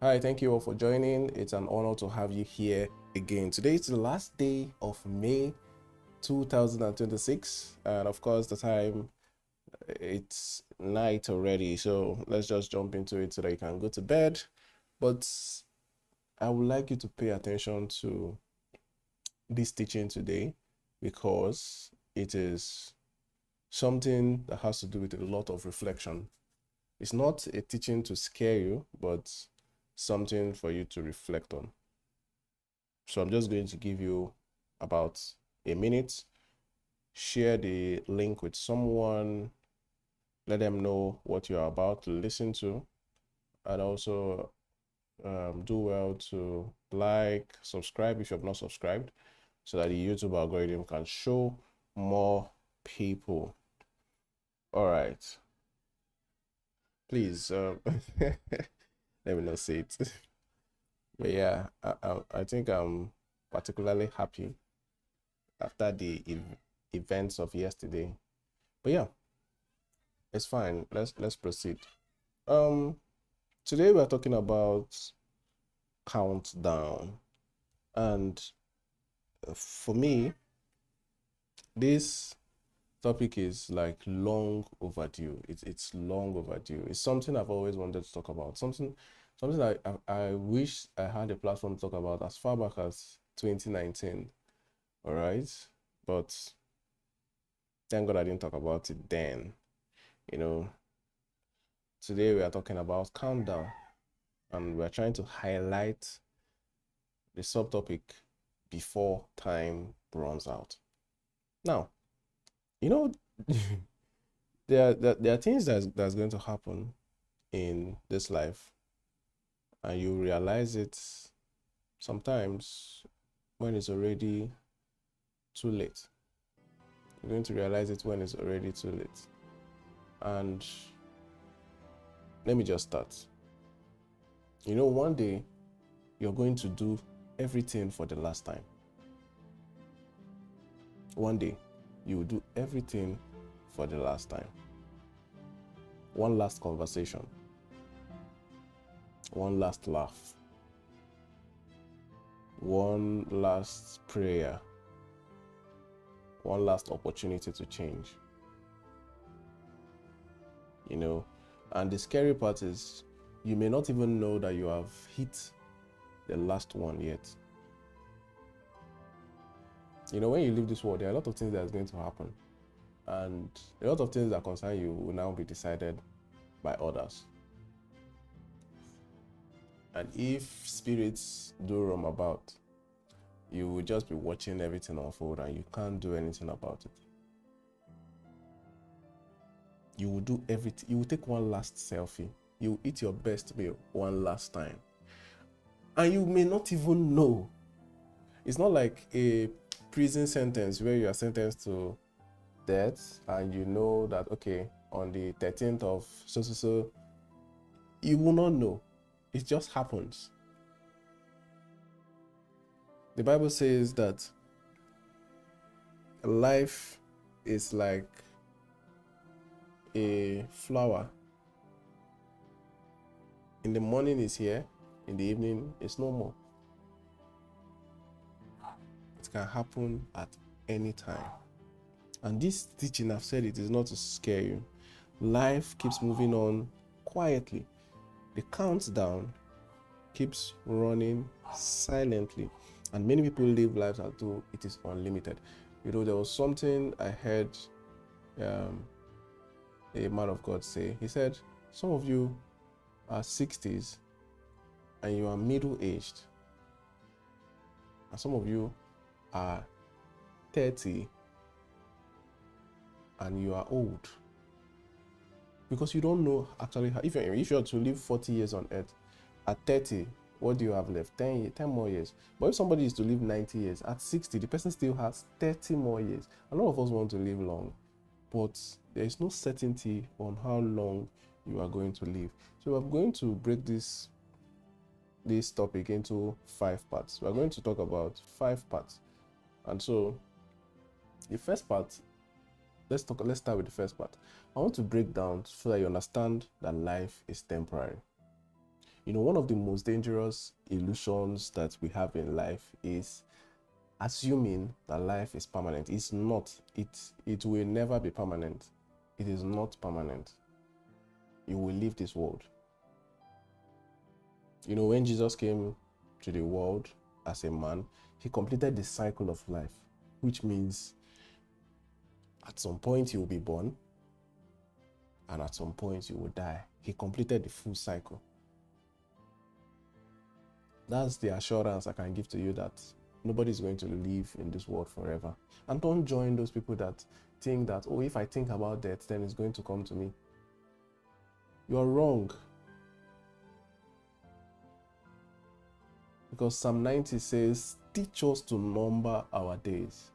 Hi, thank you all for joining. It's an honor to have you here again. Today is the last day of May 2026, and of course, the time it's night already. So let's just jump into it so that you can go to bed. But I would like you to pay attention to this teaching today because it is something that has to do with a lot of reflection. It's not a teaching to scare you, but something for you to reflect on. So I'm just going to give you about a minute, share the link with someone, let them know what you're about to listen to, and also do well to like, subscribe if you have not subscribed, so that the YouTube algorithm can show more people. All right, please let me not say it. But yeah, I think I'm particularly happy after the events of yesterday. But yeah, it's fine. Let's proceed. Um, Today we're talking about countdown, and for me, this topic is like long overdue. It's long overdue. It's something I've always wanted to talk about. Something I wish I had a platform to talk about as far back as 2019. All right, but thank God I didn't talk about it then. You know, today we are talking about countdown, and we're trying to highlight the subtopic before time runs out. Now, you know, there are things that's going to happen in this life, and you realize it sometimes when it's already too late. You're going to realize it when it's already too late. And let me just start. One day you're going to do everything for the last time. One day you will do everything for the last time. One last conversation, one last laugh, one last prayer, one last opportunity to change. And the scary part is you may not even know that you have hit the last one yet. When you leave this world, there are a lot of things that is going to happen, and a lot of things that concern you will now be decided by others. And if spirits do roam about, you will just be watching everything unfold and you can't do anything about it. You will do everything. You will take one last selfie. You will eat your best meal one last time. And you may not even know. It's not like a prison sentence where you are sentenced to death and you know that, okay, on the 13th of so, you will not know. It just happens. The Bible says that life is like a flower. In the morning is here, in the evening it's no more. It can happen at any time. And this teaching, I've said it, is not to scare you. Life keeps moving on quietly. The countdown keeps running silently. And many people live lives as though it is unlimited. There was something I heard a man of God say. He said, some of you are 60s and you are middle-aged. And some of you are 30 and you are old. Because you don't know actually how, if you're to live 40 years on earth, at 30, what do you have left? 10 more years. But if somebody is to live 90 years, at 60, the person still has 30 more years. A lot of us want to live long, but there is no certainty on how long you are going to live. So I'm going to break this topic into 5 parts. We're going to talk about 5 parts. And so the first part, let's start with the first part. I want to break down so that you understand that life is temporary. One of the most dangerous illusions that we have in life is assuming that life is permanent. It's not. It will never be permanent. It is not permanent. You will leave this world. When Jesus came to the world as a man, he completed the cycle of life, which means at some point you will be born, and at some point you will die. He completed the full cycle. That's the assurance I can give to you that nobody's going to live in this world forever. And don't join those people that think that, oh, if I think about death, then it's going to come to me. You're wrong. Because Psalm 90 says, teach us to number our days.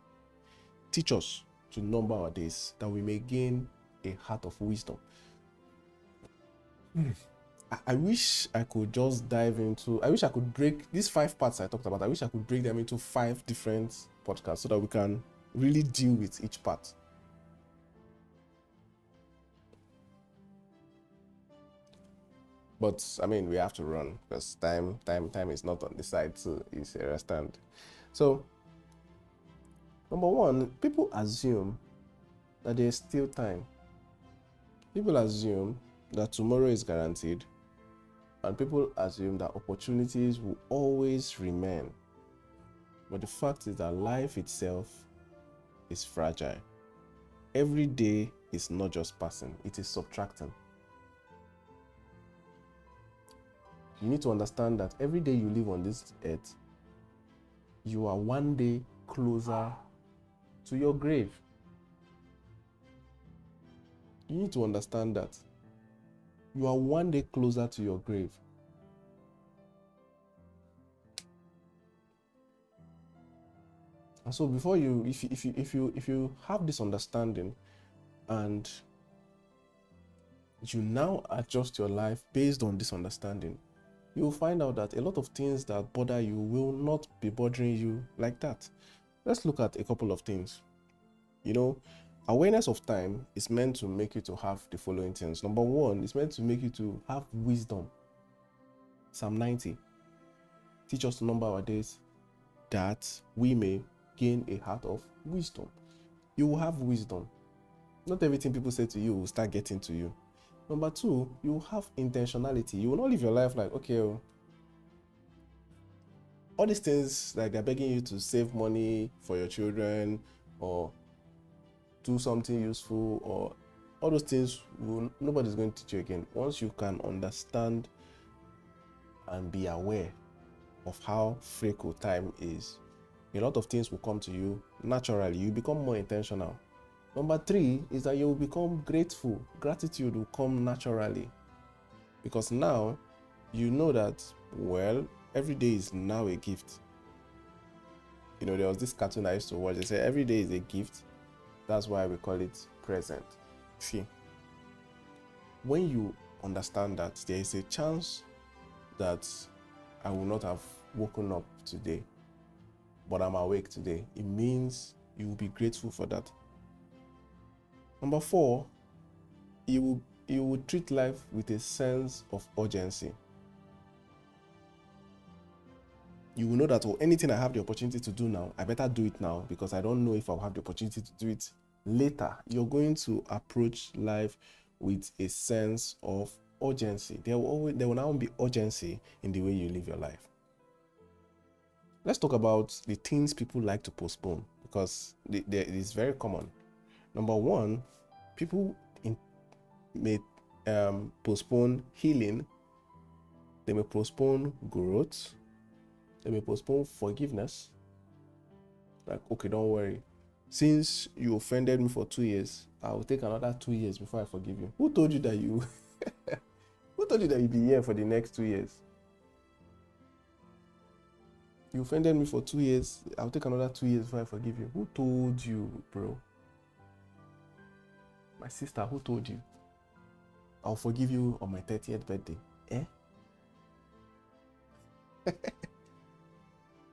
Teach us to number our days, that we may gain a heart of wisdom. I wish I could just I wish I could break these 5 parts I talked about. I wish I could break them into 5 different podcasts so that we can really deal with each part. But we have to run because time is not on the side, so you understand. So, number 1, people assume that there's still time. People assume that tomorrow is guaranteed, and people assume that opportunities will always remain. But the fact is that life itself is fragile. Every day is not just passing, it is subtracting. You need to understand that every day you live on this earth, you are one day closer to your grave. You need to understand that you are one day closer to your grave. And so before you, if you have this understanding and you now adjust your life based on this understanding, you will find out that a lot of things that bother you will not be bothering you like that. Let's look at a couple of things. Awareness of time is meant to make you to have the following things. Number 1, it's meant to make you to have wisdom. Psalm 90. Teach us to number our days that we may gain a heart of wisdom. You will have wisdom. Not everything people say to you will start getting to you. Number 2, you will have intentionality. You will not live your life like, okay, all these things, like they're begging you to save money for your children or do something useful, or all those things, nobody's going to teach you again. Once you can understand and be aware of how fickle time is, a lot of things will come to you naturally. You become more intentional. Number 3 is that you will become grateful. Gratitude will come naturally, because now you know that, every day is now a gift. There was this cartoon I used to watch. They said every day is a gift. That's why we call it present. See, when you understand that there is a chance that I will not have woken up today, but I'm awake today, it means you will be grateful for that. Number 4, you will treat life with a sense of urgency. You will know that, anything I have the opportunity to do now, I better do it now, because I don't know if I'll have the opportunity to do it later. You're going to approach life with a sense of urgency. There will now be urgency in the way you live your life. Let's talk about the things people like to postpone, because it is very common. Number 1, people may postpone healing. They may postpone growth. They may postpone forgiveness. Like, okay, don't worry. Since you offended me for 2 years, I will take another 2 years before I forgive you. Who told you that you'll be here for the next 2 years? You offended me for 2 years, I'll take another 2 years before I forgive you. Who told you, bro? My sister, who told you? I'll forgive you on my 30th birthday.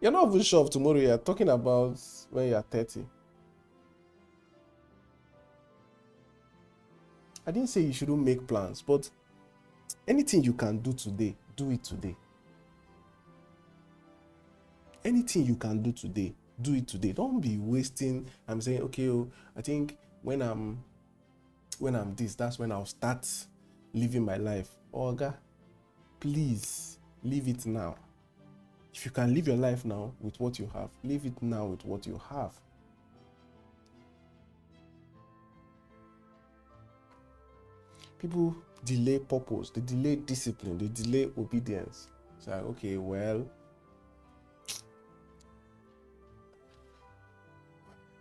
You're not even sure of tomorrow. You're talking about when you're 30. I didn't say you shouldn't make plans, but anything you can do today, do it today. Anything you can do today, do it today. Don't be wasting. I'm saying, okay, I think when I'm this, that's when I'll start living my life. Oga, please live it now. If you can live your life now with what you have, live it now with what you have. People delay purpose, they delay discipline, they delay obedience. It's like, okay, well,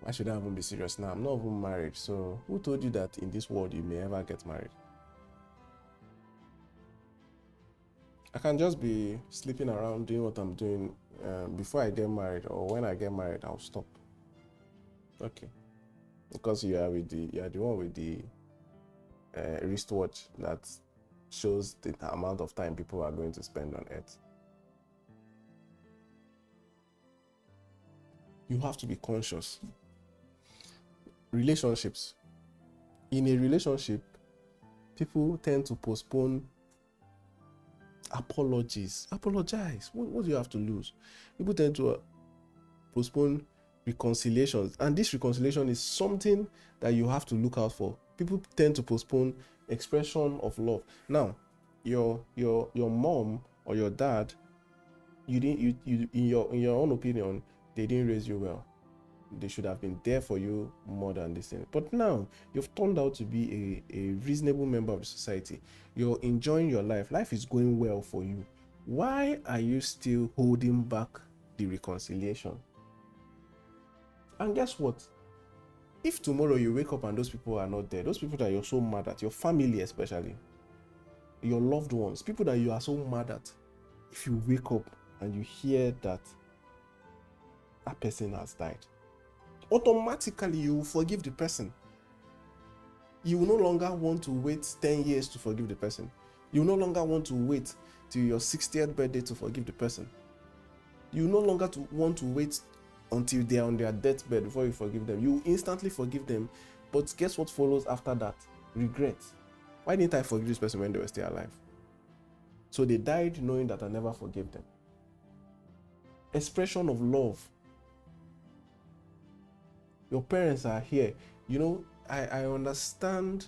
why should I even be serious now? I'm not even married. So who told you that in this world you may ever get married? I can just be sleeping around doing what I'm doing before I get married, or when I get married, I'll stop. Okay. Because you are the one with the wristwatch that shows the amount of time people are going to spend on earth. You have to be conscious. Relationships. In a relationship, people tend to postpone apologies. Apologize. What do you have to lose? People tend to postpone reconciliations, and this reconciliation is something that you have to look out for. People tend to postpone expression of love. Now, your mom or your dad, you in your own opinion, they didn't raise you well. They should have been there for you more than this thing. But now you've turned out to be a reasonable member of the society. You're enjoying your life. Life is going well for you. Why are you still holding back the reconciliation? And guess what? If tomorrow you wake up and those people are not there, those people that you're so mad at, your family especially, your loved ones, people that you are so mad at, if you wake up and you hear that that person has died, automatically you will forgive the person. You will no longer want to wait 10 years to forgive the person. You will no longer want to wait till your 60th birthday to forgive the person. You will no longer want to wait until they are on their deathbed before you forgive them. You instantly forgive them, but guess what follows after that? Regret. Why didn't I forgive this person when they were still alive? So they died knowing that I never forgave them. Expression of love. Your parents are here. You know, I understand,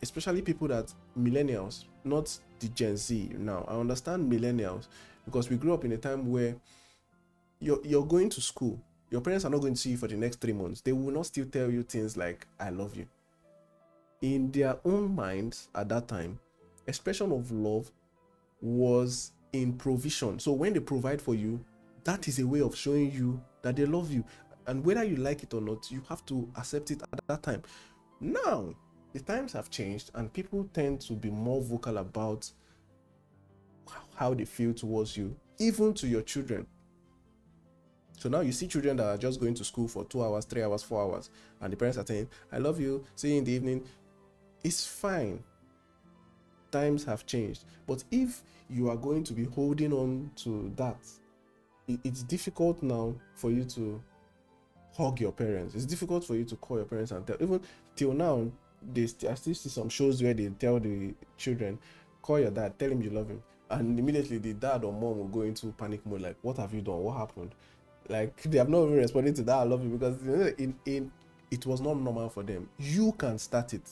especially people that millennials, not the Gen Z now. I understand millennials because we grew up in a time where you're going to school. Your parents are not going to see you for the next 3 months. They will not still tell you things like, I love you. In their own minds at that time, expression of love was in provision. So when they provide for you, that is a way of showing you that they love you. And whether you like it or not, you have to accept it at that time. Now, the times have changed and people tend to be more vocal about how they feel towards you, even to your children. So now you see children that are just going to school for 2 hours, 3 hours, 4 hours, and the parents are saying, I love you, see you in the evening. It's fine. Times have changed. But if you are going to be holding on to that, it's difficult now for you to hug your parents. It's difficult for you to call your parents and tell. Even till now, I still see some shows where they tell the children, call your dad, tell him you love him. And immediately the dad or mom will go into panic mode, like, what have you done? What happened? Like, they have not even responded to that I love you, because it was not normal for them. You can start it.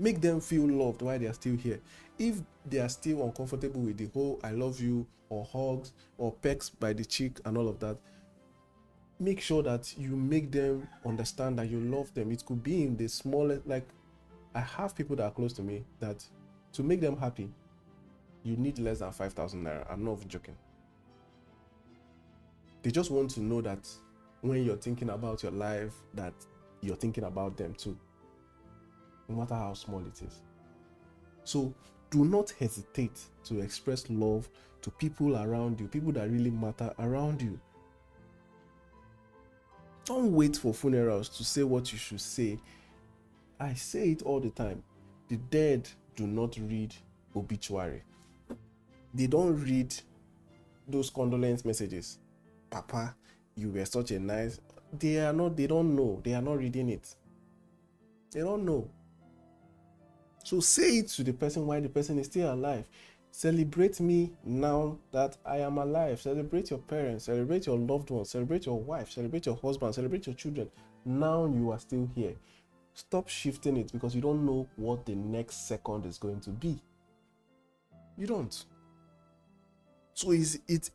Make them feel loved while they are still here. If they are still uncomfortable with the whole I love you or hugs or pecks by the cheek and all of that, make sure that you make them understand that you love them. It could be in the smallest, like, I have people that are close to me that to make them happy, you need less than 5,000 naira. I'm not even joking. They just want to know that when you're thinking about your life, that you're thinking about them too, no matter how small it is. So do not hesitate to express love to people around you, people that really matter around you. Don't wait for funerals to say what you should say. I say it all the time. The dead do not read obituary. They don't read those condolence messages. Papa, you were such a nice... They don't know. They are not reading it. They don't know. So say it to the person while the person is still alive. Celebrate me now that I am alive. Celebrate your parents, celebrate your loved ones, celebrate your wife, celebrate your husband, celebrate your children. Now you are still here. Stop shifting it because you don't know what the next second is going to be. You don't. So it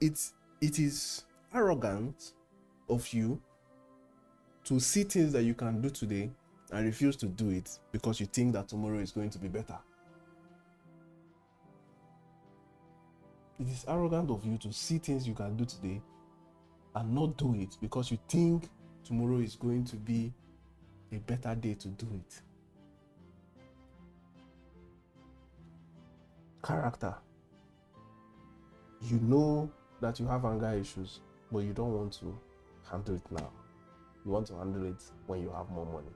is arrogant of you to see things that you can do today and refuse to do it because you think that tomorrow is going to be better. It is arrogant of you to see things you can do today and not do it because you think tomorrow is going to be a better day to do it. Character. You know that you have anger issues, but you don't want to handle it now. You want to handle it when you have more money.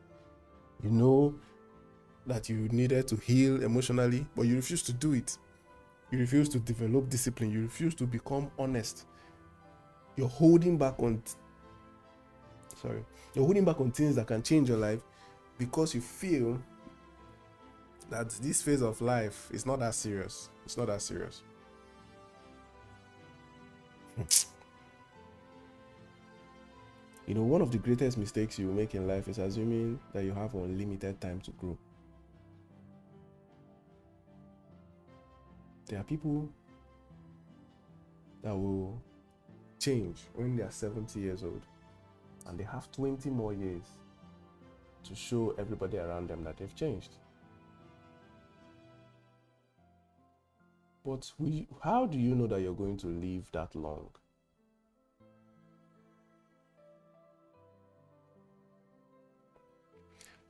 You know that you needed to heal emotionally, but you refuse to do it. You refuse to develop discipline. You refuse to become honest. You're holding back on things that can change your life because you feel that this phase of life is not that serious. It's not that serious. You know, one of the greatest mistakes you make in life is assuming that you have unlimited time to grow. There are people that will change when they are 70 years old and they have 20 more years to show everybody around them that they've changed. But how do you know that you're going to live that long?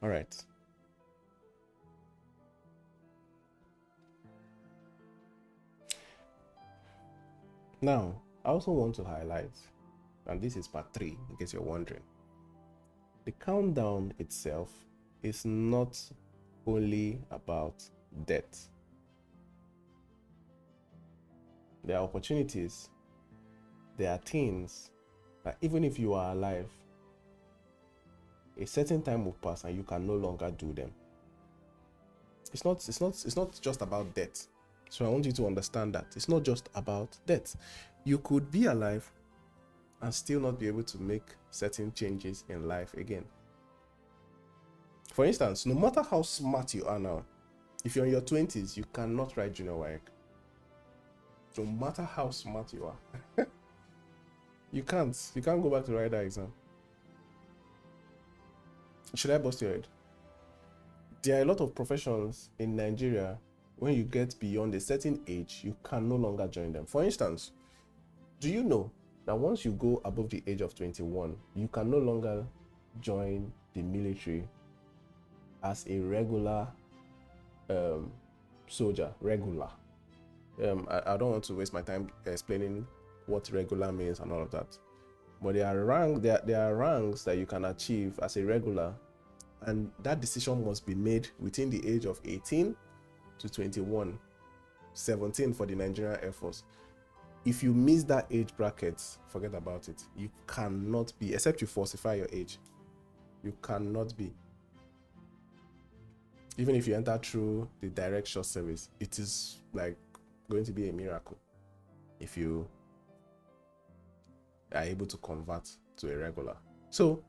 All right. Now, I also want to highlight, and this is part 3, in case you're wondering, the countdown itself is not only about death. There are opportunities, there are things that even if you are alive, a certain time will pass and you can no longer do them. It's not just about death. So I want you to understand that it's not just about death. You could be alive and still not be able to make certain changes in life again. For instance, no matter how smart you are now, if you're in your 20s, you cannot write junior WAEC. No matter how smart you are, you can't go back to write that exam. Should I bust your head? There are a lot of professions in Nigeria. When you get beyond a certain age, you can no longer join them. For instance, do you know that once you go above the age of 21, you can no longer join the military as a regular soldier? Regular. I don't want to waste my time explaining what regular means and all of that. But there are ranks that you can achieve as a regular, and that decision must be made within the age of 18 to 21, 17 for the Nigerian Air Force. If you miss that age bracket, forget about it. You cannot be, except you falsify your age. You cannot be. Even if you enter through the direct short service, it is like going to be a miracle if you are able to convert to a regular. So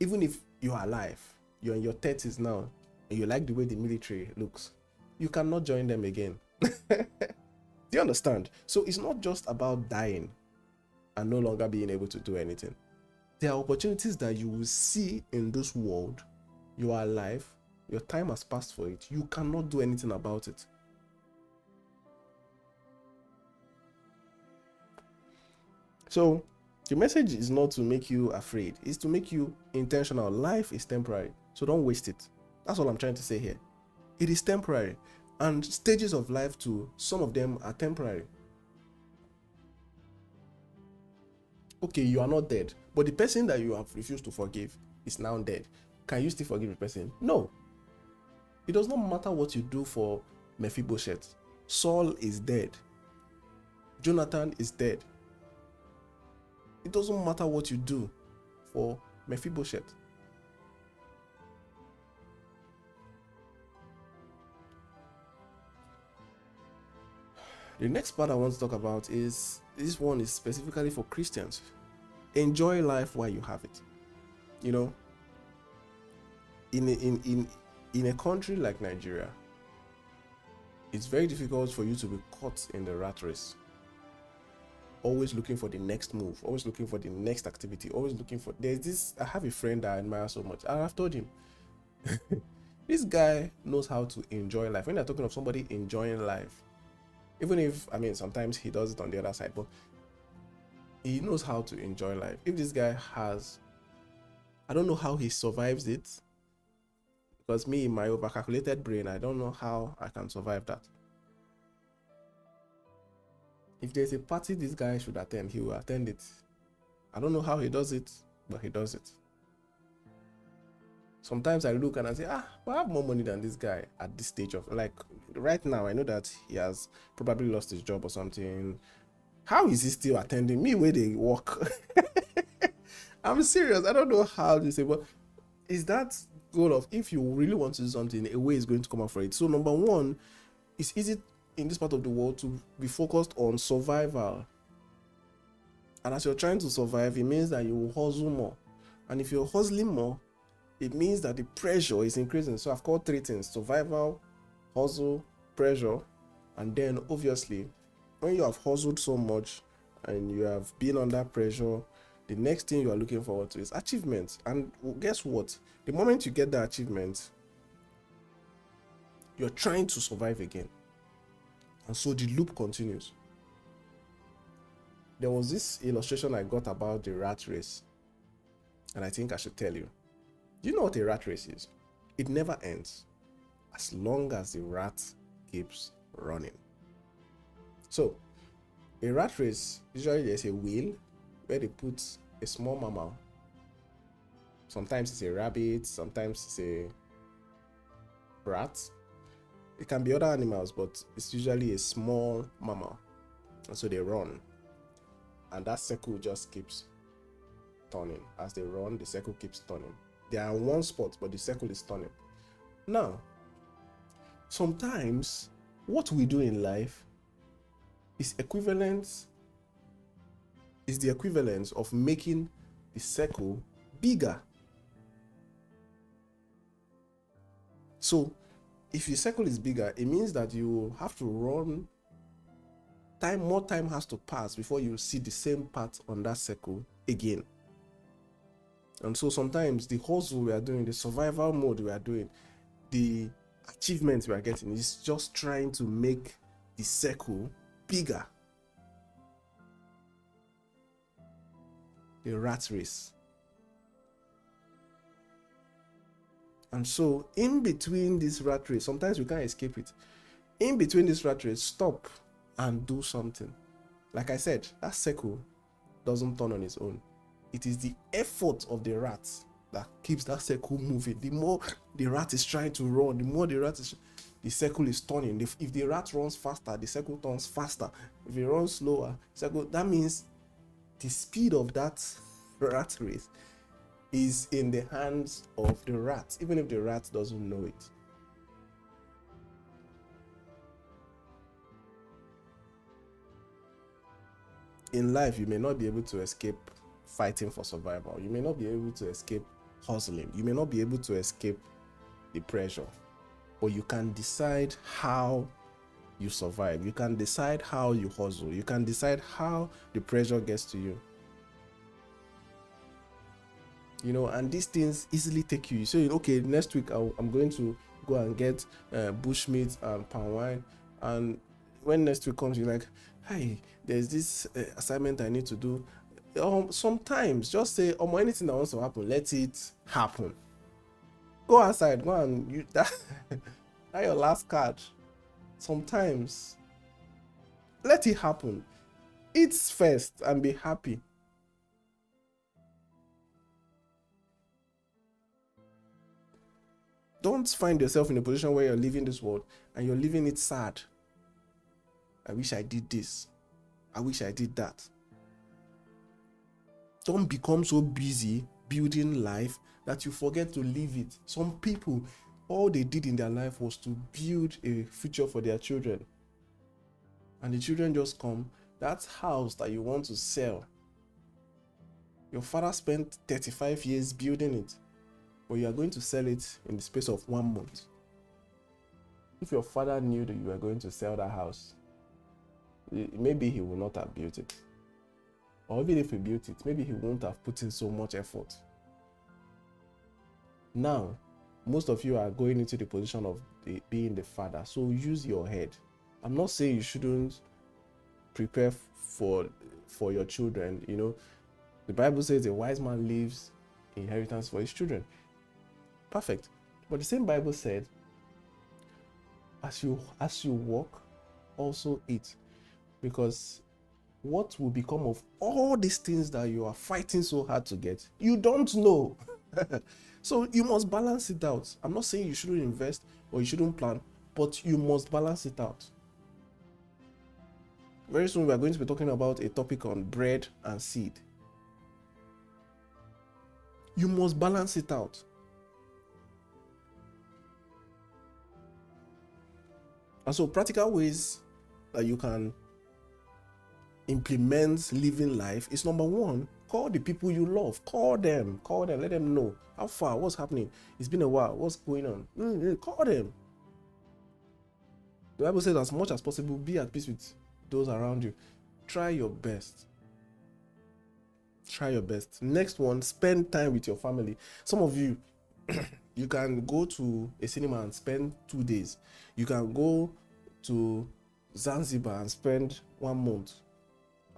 even if you are alive, you're in your 30s now, and you like the way the military looks, you cannot join them again. Do you understand? So it's not just about dying and no longer being able to do anything. There are opportunities that you will see in this world. You are alive, your time has passed for it, you cannot do anything about it. So the message is not to make you afraid, it's to make you intentional. Life is temporary, so don't waste it. That's all I'm trying to say here. It is temporary, and stages of life too, some of them are temporary. Okay, you are not dead, but the person that you have refused to forgive is now dead. Can you still forgive the person? No. It does not matter what you do for Mephibosheth. Saul is dead. Jonathan is dead. It doesn't matter what you do for Mephibosheth. The next part I want to talk about is this one is specifically for Christians. Enjoy life while you have it. You know, in a country like Nigeria, it's very difficult for you to be caught in the rat race. Always looking for the next move, always looking for the next activity, always looking for. There's this. I have a friend that I admire so much, and I've told him, this guy knows how to enjoy life. When they're talking of somebody enjoying life, even if, I mean, sometimes he does it on the other side, but he knows how to enjoy life. If this guy has, I don't know how he survives it, because me, in my overcalculated brain, I don't know how I can survive that. If there's a party this guy should attend, he will attend it. I don't know how he does it, but he does it. Sometimes I look and I say, I have more money than this guy at this stage of, like, right now. I know that he has probably lost his job or something. How is he still attending me where they work? I'm serious. I don't know how to say, but is that goal of, if you really want to do something, a way is going to come out for it. So number one, it's easy in this part of the world to be focused on survival. And as you're trying to survive, it means that you will hustle more. And if you're hustling more, it means that the pressure is increasing. So I've called 3 things: survival, hustle, pressure. And then obviously, when you have hustled so much and you have been under pressure, the next thing you are looking forward to is achievement. And guess what? The moment you get that achievement, you're trying to survive again. And so the loop continues. There was this illustration I got about the rat race, and I think I should tell you. Do you know what a rat race is? It never ends as long as the rat keeps running. So, a rat race, usually there's a wheel where they put a small mammal. Sometimes it's a rabbit, sometimes it's a rat. It can be other animals, but it's usually a small mammal. And so they run. And that circle just keeps turning. As they run, the circle keeps turning. They are in one spot, but the circle is turning. Now, sometimes what we do in life is the equivalence of making the circle bigger. So, if the circle is bigger, it means that you have to run more time has to pass before you see the same part on that circle again. And so sometimes the hustle we are doing, the survival mode we are doing, the achievements we are getting is just trying to make the circle bigger. The rat race. And so in between this rat race, sometimes we can't escape it. In between this rat race, stop and do something. Like I said, that circle doesn't turn on its own. It is the effort of the rat that keeps that circle moving. The more the rat is trying to run, the more the circle is turning. If the rat runs faster, the circle turns faster. If it runs slower, that means the speed of that rat race is in the hands of the rat, even if the rat doesn't know it. In life, you may not be able to escape fighting for survival. You may not be able to escape hustling. You may not be able to escape the pressure. But you can decide how you survive. You can decide how you hustle. You can decide how the pressure gets to you. You know, and these things easily take you. You say, okay, next week I'm going to go and get bushmeat and palm wine. And when next week comes, you're like, hey, there's this assignment I need to do. Sometimes just say, anything that wants to happen, let it happen. Go outside, go and that's your last card. Sometimes let it happen. Eat first and be happy. Don't find yourself in a position where you're leaving this world and you're leaving it sad. I wish I did this. I wish I did that. Don't become so busy building life that you forget to live it. Some people, all they did in their life was to build a future for their children. and the children just come, that house that you want to sell, your father spent 35 years building it, but you are going to sell it in the space of 1 month. If your father knew that you were going to sell that house, maybe he would not have built it. Or even if he built it, maybe he won't have put in so much effort. Now, most of you are going into the position of being the father, so use your head. I'm not saying you shouldn't prepare for your children. You know, the Bible says a wise man leaves inheritance for his children. Perfect. But the same Bible said, as you walk, also eat. Because what will become of all these things that you are fighting so hard to get, you don't know. So you must balance it out. I'm not saying you shouldn't invest or you shouldn't plan, but you must balance it out. Very soon we are going to be talking about a topic on bread and seed. You must balance it out. And so practical ways that you can implement living life is, number one, call the people you love. Call them, let them know how far, what's happening. It's been a while, what's going on. Call them. The Bible says, as much as possible, be at peace with those around you. Try your best. Try your best. Next one, spend time with your family. Some of you, you can go to a cinema and spend 2 days. You can go to Zanzibar and spend 1 month,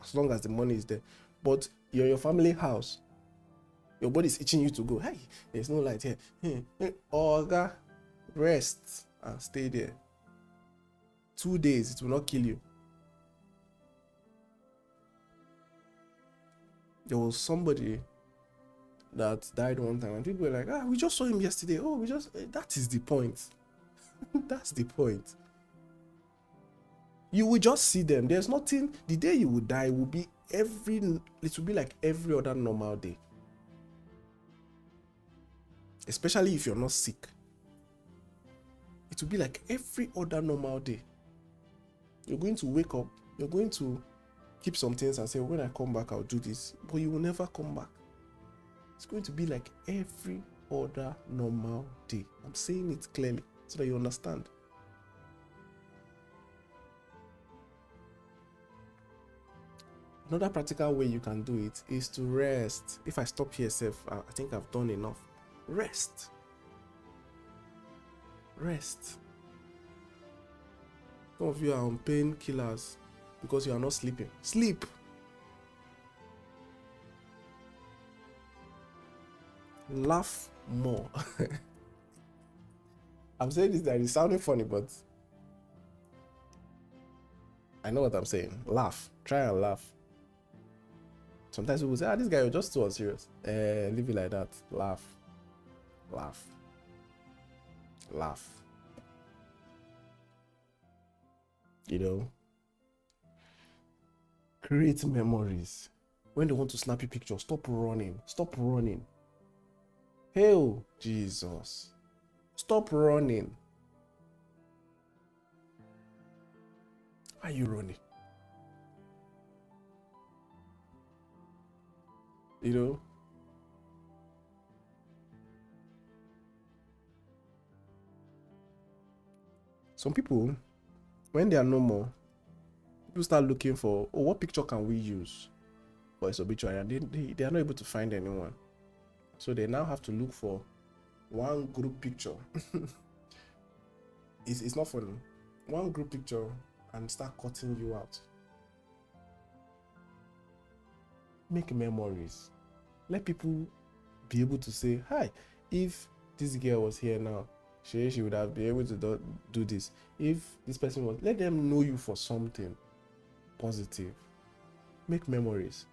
as long as the money is there. But you're in your family house, your body is itching you to go. Hey, there's no light here. Oga, rest and stay there. 2 days, it will not kill you. There was somebody that died one time, and people were like, we just saw him yesterday. That is the point. That's the point. You will just see them. There's nothing. The day you will die will be it will be like every other normal day. Especially if you're not sick. It will be like every other normal day. You're going to wake up, you're going to keep some things and say, when I come back, I'll do this. But you will never come back. It's going to be like every other normal day. I'm saying it clearly so that you understand. Another practical way you can do it is to rest. If I stop here, I think I've done enough. Rest. Rest. Some of you are on painkillers because you are not sleeping. Sleep. Laugh more. I'm saying this that it's sounding funny, but I know what I'm saying. Laugh. Try and laugh. Sometimes people say, this guy, you're just too unserious. Leave it like that. Laugh. Laugh. Laugh. You know? Create memories. When they want to snap your picture, stop running. Stop running. Hail Jesus. Stop running. Why are you running? You know? Some people, when they are no more, people start looking for, what picture can we use for his obituary? And they are not able to find anyone. So they now have to look for one group picture. It's not funny. One group picture and start cutting you out. Make memories. Let people be able to say, hi, if this girl was here now, she would have been able to do this. If this person was, let them know you for something positive. Make memories.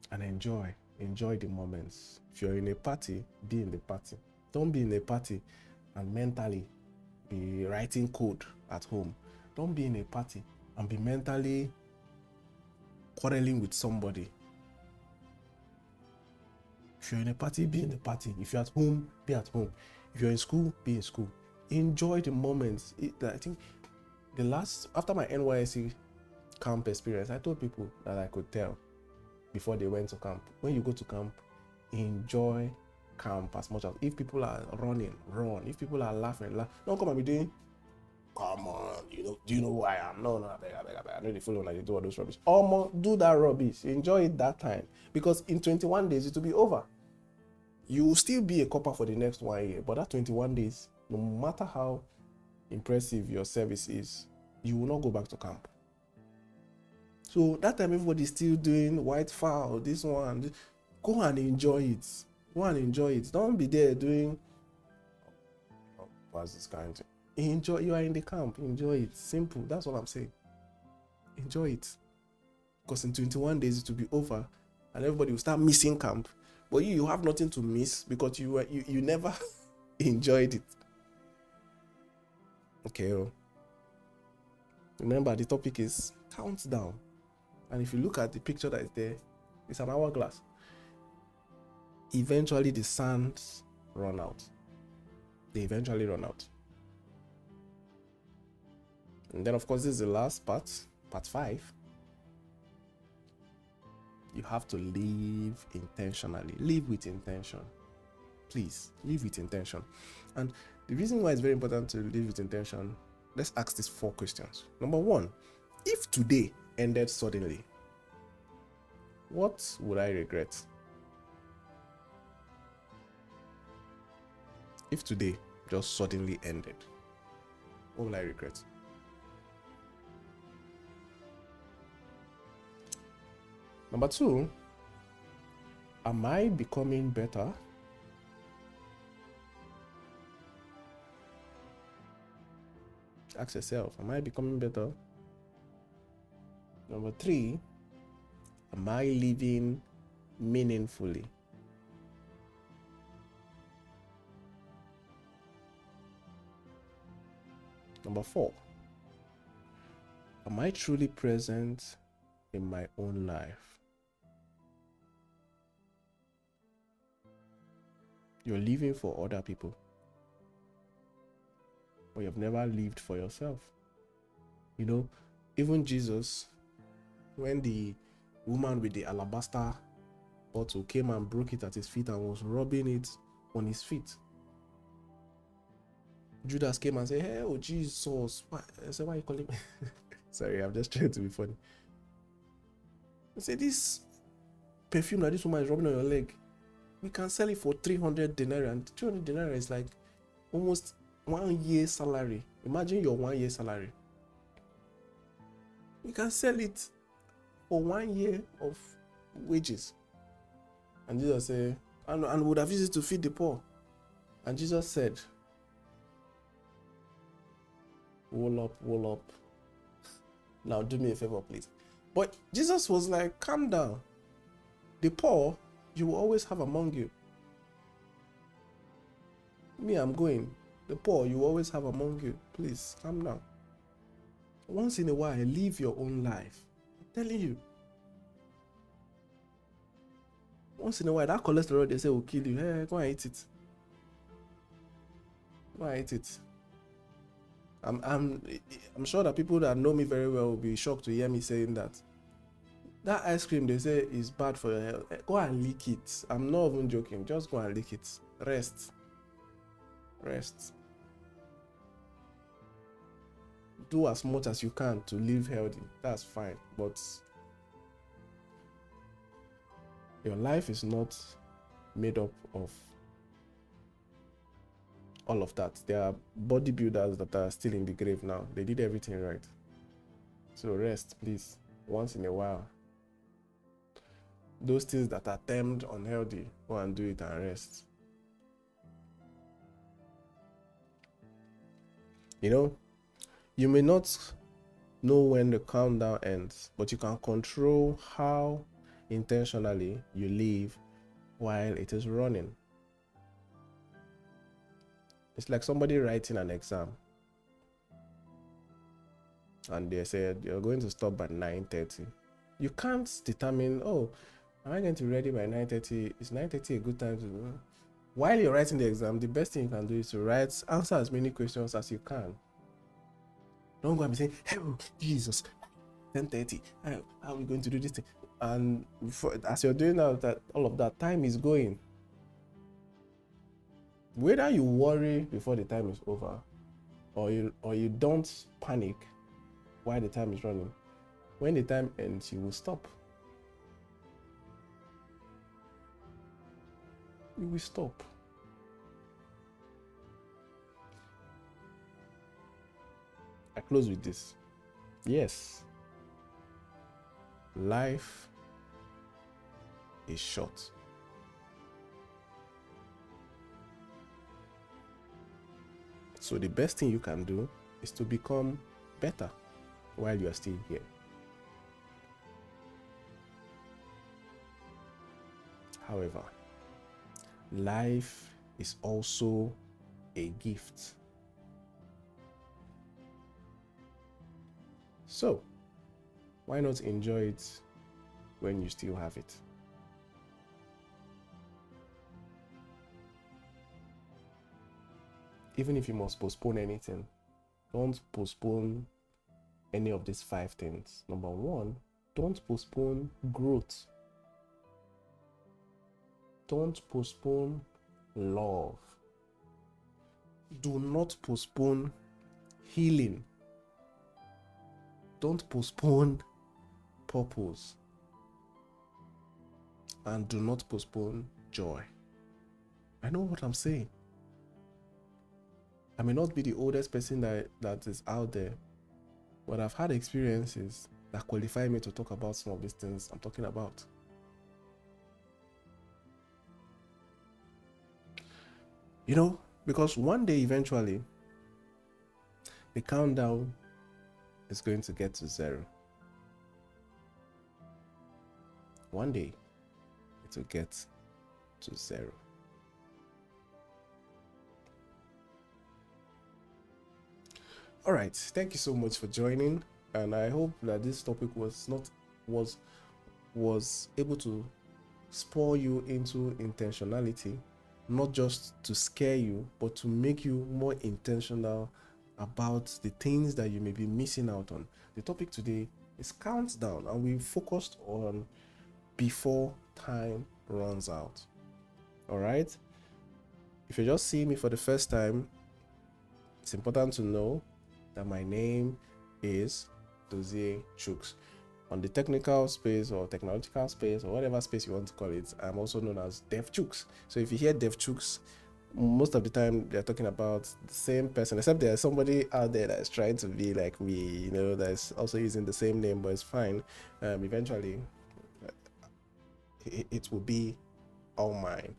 And enjoy the moments. If you're in a party, be in the party. Don't be in a party and mentally be writing code at home. Don't be in a party and be mentally quarreling with somebody. If you're in a party, be in the party. If you're at home, be at home. If you're in school, be in school. Enjoy the moments. I think after my NYSC camp experience, I told people that I could tell before they went to camp. When you go to camp, enjoy camp as much as, if people are running, run. If people are laughing, laugh. Don't come and be doing, come on, do you know who I am? No, I beg. I know they follow like they do all those rubbish. Do that rubbish. Enjoy it that time. Because in 21 days, it will be over. You will still be a copper for the next 1 year. But that 21 days, no matter how impressive your service is, you will not go back to camp. So that time everybody's still doing white fowl, this one. Go and enjoy it. Don't be there doing, what's this kind of thing? Enjoy. You are in the camp. Enjoy it. Simple. That's what I'm saying. Enjoy it. Because in 21 days it will be over and everybody will start missing camp. But you have nothing to miss because you never enjoyed it. Okay. Remember, the topic is countdown. And if you look at the picture that is there, it's an hourglass. Eventually the sands run out. They eventually run out. And then, of course, this is the last part 5. You have to live intentionally. Live with intention. Please, live with intention. And the reason why it's very important to live with intention, let's ask these 4 questions. Number 1, if today ended suddenly, what would I regret? If today just suddenly ended, what will I regret? Number 2, am I becoming better? Ask yourself, am I becoming better? Number 3, am I living meaningfully? Number 4, am I truly present in my own life? You're living for other people, but you've never lived for yourself. Even Jesus, when the woman with the alabaster bottle came and broke it at his feet and was rubbing it on his feet, Judas came and said, "Hey, oh Jesus." I said, "Why are you calling me?" Sorry, I'm just trying to be funny. I said, "This perfume that this woman is rubbing on your leg, we can sell it for 300 denarii, and 300 denarii is like almost 1 year's salary. Imagine your 1 year salary. We can sell it for 1 year of wages." And Jesus said, and would have used it to feed the poor. And Jesus said, Wool up. Now do me a favor, please. But Jesus was like, calm down. The poor you will always have among you. Me, I'm going. The poor you will always have among you. Please, calm down. Once in a while, live your own life. I'm telling you. Once in a while, that cholesterol they say will kill you. Hey, go and eat it. Go and eat it. I'm sure that people that know me very well will be shocked to hear me saying that. That ice cream they say is bad for your health. Go and lick it. I'm not even joking. Just go and lick it. Rest. Do as much as you can to live healthy. That's fine. But your life is not made up of all of that. There are bodybuilders that are still in the grave now. They did everything right. So rest, please, once in a while. Those things that are termed unhealthy, go and do it and rest. You may not know when the countdown ends, but you can control how intentionally you live while it is running. It's like somebody writing an exam and they said you're going to stop by 9:30. You can't determine, Am I going to be ready by 9:30? Is 9:30 a good time to? While you're writing the exam, the best thing you can do is to answer as many questions as you can. Don't go and be saying, "Oh Jesus, 10:30. How are we going to do this thing?" And as you're doing that, all of that time is going. Whether you worry before the time is over, or you don't panic while the time is running, when the time ends, you will stop. You will stop. I close with this. Yes, life is short. So the best thing you can do is to become better while you are still here. However, life is also a gift. So, why not enjoy it when you still have it? Even if you must postpone anything, don't postpone any of these 5 things. Number 1, don't postpone growth. Don't postpone love. Do not postpone healing. Don't postpone purpose. And do not postpone joy. I know what I'm saying. I may not be the oldest person that is out there, but I've had experiences that qualify me to talk about some of these things I'm talking about. You know, because one day eventually, the countdown is going to get to 0. One day, it will get to 0. All right, thank you so much for joining, and I hope that this topic was able to spur you into intentionality, not just to scare you, but to make you more intentional about the things that you may be missing out on. The topic today is countdown, and we focused on before time runs out. All right, if you just see me for the first time, it's important to know that my name is Dozie Chuks. On the technical space or technological space or whatever space you want to call it, I'm also known as Dev Chuks. So if you hear Dev Chuks, most of the time they're talking about the same person, except there's somebody out there that's trying to be like me, you know, that's also using the same name, but it's fine. Eventually, it will be all mine.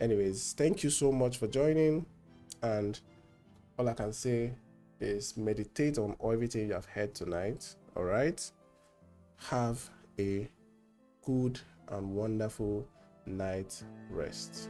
Anyways, thank you so much for joining, and all I can say is meditate on everything you have heard tonight. All right, have a good and wonderful night rest.